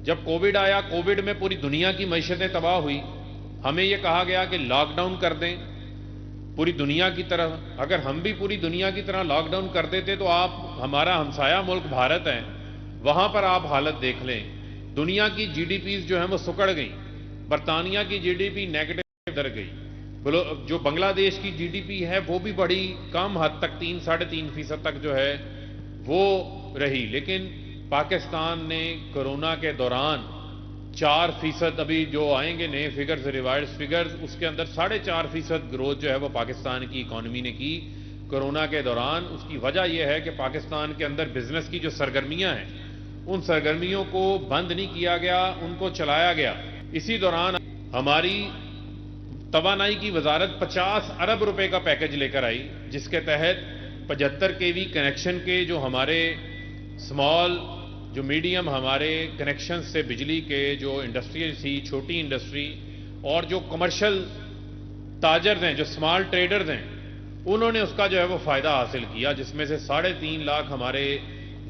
جب کووڈ آیا، کووڈ میں پوری دنیا کی معیشتیں تباہ ہوئی، ہمیں یہ کہا گیا کہ لاک ڈاؤن کر دیں پوری دنیا کی طرح۔ اگر ہم بھی پوری دنیا کی طرح لاک ڈاؤن کر دیتے تو آپ ہمارا ہمسایہ ملک بھارت ہے، وہاں پر آپ حالت دیکھ لیں، دنیا کی جی ڈی پیز جو ہیں وہ سکڑ گئیں، برطانیہ کی جی ڈی پی نیگیٹو در گئی، جو بنگلہ دیش کی جی ڈی پی ہے وہ بھی بڑی کم حد تک 3-3.5% تک جو ہے وہ رہی، لیکن پاکستان نے کورونا کے دوران 4%، ابھی جو آئیں گے نئے فگرز، ریوائزڈ فگرز، اس کے اندر 4.5% گروتھ جو ہے وہ پاکستان کی اکانومی نے کی کورونا کے دوران۔ اس کی وجہ یہ ہے کہ پاکستان کے اندر بزنس کی جو سرگرمیاں ہیں ان سرگرمیوں کو بند نہیں کیا گیا، ان کو چلایا گیا۔ اسی دوران ہماری توانائی کی وزارت 50 ارب روپے کا پیکج لے کر آئی، جس کے تحت 75 kV کنیکشن کے جو ہمارے اسمال، جو میڈیم ہمارے کنیکشن سے بجلی کے جو انڈسٹری تھی، چھوٹی انڈسٹری اور جو کمرشل تاجرز ہیں، جو اسمال ٹریڈرز ہیں، انہوں نے اس کا جو ہے وہ فائدہ حاصل کیا، جس میں سے 3.5 لاکھ ہمارے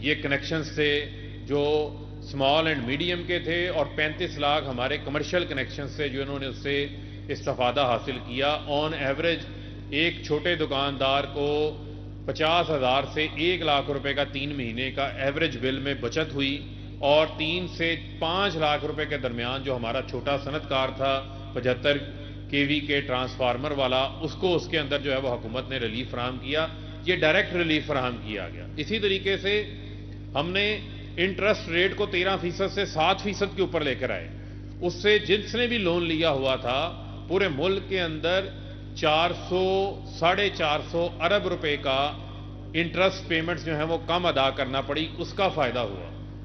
یہ کنیکشنز تھے جو اسمال اینڈ میڈیم کے تھے، اور 35 لاکھ ہمارے کمرشل کنیکشن سے جو انہوں نے اس سے استفادہ حاصل کیا۔ آن ایوریج ایک چھوٹے دکاندار کو 50,000 سے 1 لاکھ روپے کا 3 مہینے کا ایوریج بل میں بچت ہوئی، اور 3 سے 5 لاکھ روپے کے درمیان جو ہمارا چھوٹا صنعت کار تھا 75 kV کے ٹرانسفارمر والا، اس کو اس کے اندر جو ہے وہ حکومت نے ریلیف فراہم کیا۔ یہ ڈائریکٹ ریلیف فراہم کیا گیا۔ اسی طریقے سے ہم نے انٹرسٹ ریٹ کو 13% سے 7% کے اوپر لے کر آئے، اس سے جس نے بھی لون لیا ہوا تھا پورے ملک کے اندر 400-450 ارب روپے کا انٹرسٹ پیمنٹس جو ہیں وہ کم ادا کرنا پڑی، اس کا فائدہ ہوا۔